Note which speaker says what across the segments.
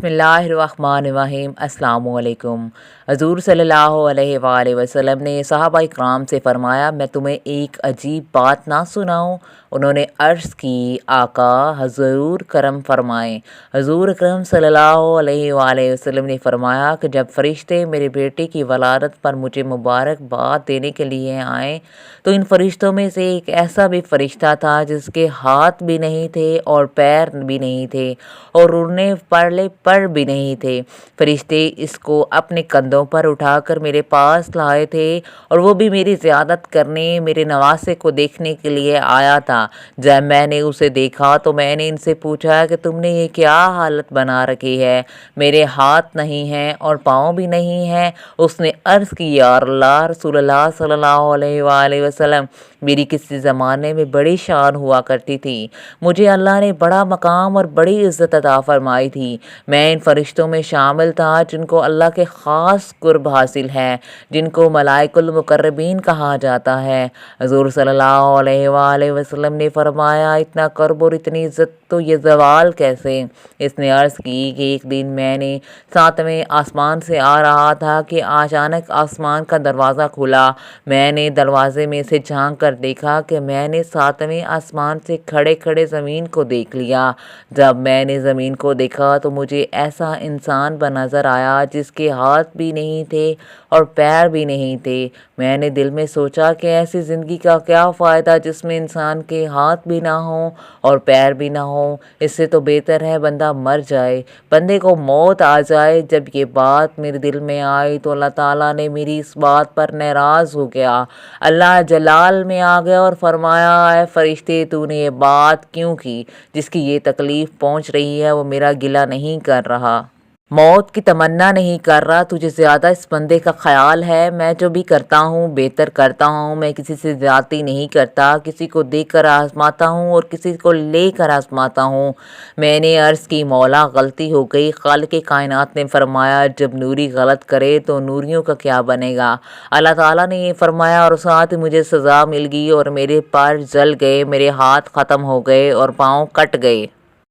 Speaker 1: بسم اللہ الرحمن الرحیم۔ السلام علیکم۔ حضور صلی اللہ علیہ وآلہ وسلم نے صحابہ کرام سے فرمایا، میں تمہیں ایک عجیب بات نہ سناؤں؟ انہوں نے عرض کی، آقا حضور کرم فرمائیں۔ حضور اکرم صلی اللہ علیہ وآلہ وسلم نے فرمایا کہ جب فرشتے میرے بیٹے کی ولادت پر مجھے مبارکباد دینے کے لیے آئیں تو ان فرشتوں میں سے ایک ایسا بھی فرشتہ تھا جس کے ہاتھ بھی نہیں تھے اور پیر بھی نہیں تھے اور اڑنے پر بھی نہیں تھے۔ فرشتے اس کو اپنے کندھوں پر اٹھا کر میرے پاس لائے تھے اور وہ بھی میری زیارت کرنے، میرے نواسے کو دیکھنے کے لیے آیا تھا۔ جب میں نے اسے دیکھا تو میں نے ان سے پوچھا کہ تم نے یہ کیا حالت بنا رکھی ہے؟ میرے ہاتھ نہیں ہیں اور پاؤں بھی نہیں ہیں۔ اس نے عرض کی، یا اللہ رسول اللہ صلی اللہ علیہ وآلہ وسلم، میری کسی زمانے میں بڑی شان ہوا کرتی تھی، مجھے اللہ نے بڑا مقام اور بڑی عزت عطا فرمائی تھی۔ میں ان فرشتوں میں شامل تھا جن کو اللہ کے خاص قرب حاصل ہے، جن کو ملائک المقربین کہا جاتا ہے۔ حضور صلی اللہ علیہ وآلہ وسلم نے فرمایا، اتنا قرب اور اتنی عزت تو یہ زوال کیسے؟ اس نے عرض کی کہ ایک دن میں نے 7ویں آسمان سے آ رہا تھا کہ اچانک آسمان کا دروازہ کھلا۔ میں نے دروازے میں سے جھانک کر دیکھا کہ میں نے 7ویں آسمان سے کھڑے کھڑے زمین کو دیکھ لیا۔ جب میں نے زمین کو دیکھا تو مجھے ایسا انسان نظر آیا جس کے ہاتھ بھی نہیں تھے اور پیر بھی نہیں تھے۔ میں نے دل میں سوچا کہ ایسی زندگی کا کیا فائدہ جس میں انسان کے ہاتھ بھی نہ ہوں اور پیر بھی نہ ہوں؟ اس سے تو بہتر ہے بندہ مر جائے، بندے کو موت آ جائے۔ جب یہ بات میرے دل میں آئی تو اللہ تعالیٰ نے میری اس بات پر ناراض ہو گیا۔ اللہ جلال میں آ گیا اور فرمایا، اے فرشتے، تو نے یہ بات کیوں کی؟ جس کی یہ تکلیف پہنچ رہی ہے وہ میرا گلہ نہیں کر رہا، موت کی تمنا نہیں کر رہا، تجھے زیادہ اس بندے کا خیال ہے۔ میں جو بھی کرتا ہوں بہتر کرتا ہوں، میں کسی سے زیادتی نہیں کرتا، کسی کو دے کر آزماتا ہوں اور کسی کو لے کر آزماتا ہوں۔ میں نے عرض کی، مولا غلطی ہو گئی۔ خالق کائنات نے فرمایا، جب نوری غلط کرے تو نوریوں کا کیا بنے گا؟ اللہ تعالیٰ نے یہ فرمایا اور ساتھ مجھے سزا مل گئی اور میرے پیر جل گئے، میرے ہاتھ ختم ہو گئے اور پاؤں کٹ گئے۔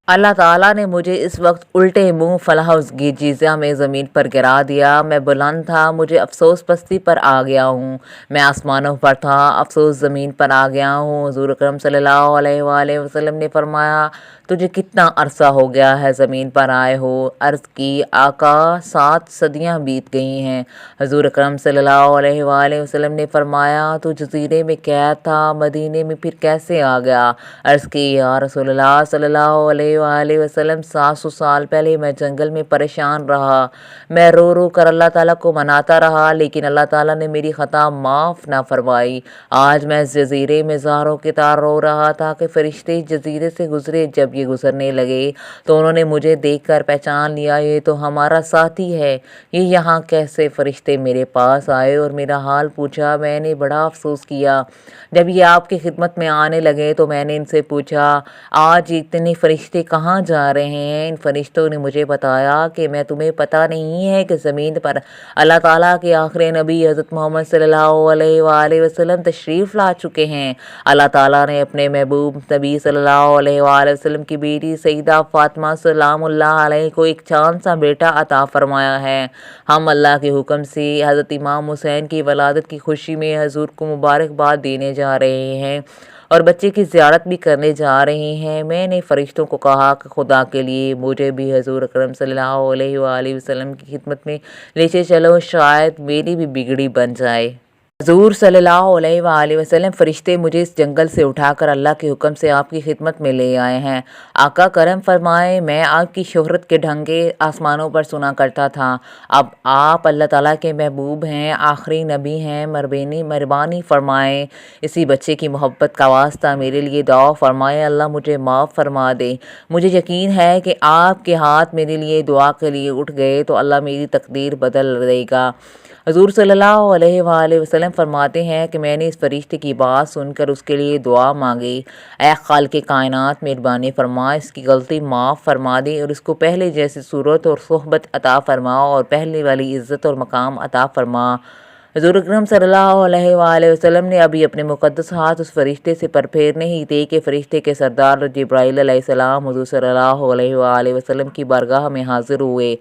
Speaker 1: اللہ تعالیٰ نے مجھے اس وقت الٹے منہ فلح جیزہ میں زمین پر گرا دیا۔ میں بلند تھا، مجھے افسوس پستی پر آ گیا ہوں۔ میں آسمانوں پر تھا، افسوس زمین پر آ گیا ہوں۔ حضور اکرم صلی اللہ علیہ وآلہ وسلم نے فرمایا، تجھے کتنا عرصہ ہو گیا ہے زمین پر آئے ہو؟ عرض کی، آقا 7 صدیاں بیت گئی ہیں۔ حضور اکرم صلی اللہ علیہ وآلہ وسلم نے فرمایا، تو جزیرے میں قید تھا، مدینے میں پھر کیسے آ گیا؟ عرض کی، یا رسول اللہ صلی اللہ علیہ وآلہ وسلم، 700 سال پہلے میں جنگل میں پریشان رہا، میں رو رو کر اللہ تعالیٰ کو مناتا رہا، لیکن اللہ تعالیٰ نے میری خطا معاف نہ فرمائی۔ آج میں اس جزیرے میں زاروں کے تار رو رہا تھا کہ فرشتے اس جزیرے سے گزرے۔ جب یہ گزرنے لگے تو انہوں نے مجھے دیکھ کر پہچان لیا، یہ تو ہمارا ساتھی ہے، یہ یہاں کیسے؟ فرشتے میرے پاس آئے اور میرا حال پوچھا۔ میں نے بڑا افسوس کیا۔ جب یہ آپ کی خدمت میں آنے لگے تو میں نے ان سے پوچھا، آج اتنے فرشتے کہاں جا رہے ہیں؟ ان فرشتوں نے مجھے بتایا کہ میں تمہیں پتہ نہیں ہے کہ زمین پر اللہ تعالیٰ کے آخری نبی حضرت محمد صلی اللہ علیہ وآلہ وسلم تشریف لا چکے ہیں۔ اللہ تعالیٰ نے اپنے محبوب نبی صلی اللہ علیہ وآلہ وسلم کی بیٹی سیدہ فاطمہ سلام اللہ علیہ کو ایک چاند سا بیٹا عطا فرمایا ہے۔ ہم اللہ کے حکم سے حضرت امام حسین کی ولادت کی خوشی میں حضور کو مبارکباد دینے جا رہے ہیں اور بچے کی زیارت بھی کرنے جا رہے ہیں۔ میں نے فرشتوں کو کہا کہ خدا کے لیے مجھے بھی حضور اکرم صلی اللہ علیہ وآلہ وسلم کی خدمت میں لے چلو، شاید میری بھی بگڑی بن جائے۔ حضور صلی اللہ علیہ وآلہ وسلم، فرشتے مجھے اس جنگل سے اٹھا کر اللہ کے حکم سے آپ کی خدمت میں لے آئے ہیں۔ آقا کرم فرمائے، میں آپ کی شہرت کے ڈھنگے آسمانوں پر سنا کرتا تھا، اب آپ اللہ تعالیٰ کے محبوب ہیں، آخری نبی ہیں، مہربانی فرمائیں اسی بچے کی محبت کا واسطہ میرے لیے دعا فرمائے، اللہ مجھے معاف فرما دے۔ مجھے یقین ہے کہ آپ کے ہاتھ میرے لیے دعا کے لیے اٹھ گئے تو اللہ میری تقدیر بدل دے گا۔ حضور صلی اللہ علیہ وآلہ وسلم فرماتے ہیں کہ میں نے اس فرشتے کی بات سن کر اس کے لیے دعا مانگی، اے خالق کائنات، مہربانی فرما، اس کی غلطی معاف فرما دے اور اس کو پہلے جیسی صورت اور صحبت عطا فرما اور پہلے والی عزت اور مقام عطا فرما۔ حضور اکرم صلی اللہ علیہ وآلہ وسلم نے ابھی اپنے مقدس ہاتھ اس فرشتے سے پر پھیرنے ہی تھے کہ فرشتے کے سردار جبرائیل علیہ السلام حضور صلی اللہ علیہ وآلہ وسلم کی بارگاہ میں حاضر ہوئے۔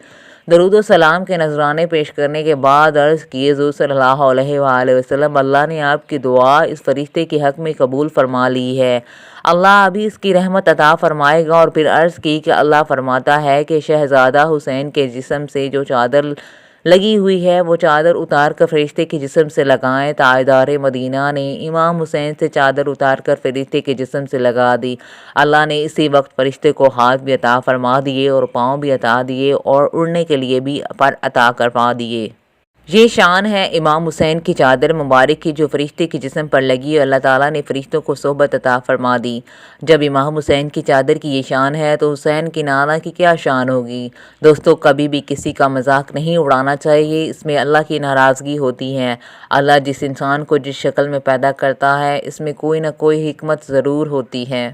Speaker 1: درود و سلام کے نذرانے پیش کرنے کے بعد عرض کی، حضور صلی اللہ علیہ وآلہ وسلم، اللہ نے آپ کی دعا اس فرشتے کے حق میں قبول فرما لی ہے، اللہ ابھی اس کی رحمت عطا فرمائے گا۔ اور پھر عرض کی کہ اللہ فرماتا ہے کہ شہزادہ حسین کے جسم سے جو چادر لگی ہوئی ہے وہ چادر اتار کر فرشتے کے جسم سے لگائیں۔ تاجدار مدینہ نے امام حسین سے چادر اتار کر فرشتے کے جسم سے لگا دی۔ اللہ نے اسی وقت فرشتے کو ہاتھ بھی عطا فرما دیے اور پاؤں بھی عطا دیے اور اڑنے کے لیے بھی پر عطا کروا دیے۔ یہ شان ہے امام حسین کی چادر مبارک کی جو فرشتے کے جسم پر لگی، اور اللہ تعالیٰ نے فرشتوں کو صحبت عطا فرما دی۔ جب امام حسین کی چادر کی یہ شان ہے تو حسین کی نانا کی کیا شان ہوگی؟ دوستو، کبھی بھی کسی کا مذاق نہیں اڑانا چاہیے، اس میں اللہ کی ناراضگی ہوتی ہے۔ اللہ جس انسان کو جس شکل میں پیدا کرتا ہے اس میں کوئی نہ کوئی حکمت ضرور ہوتی ہے۔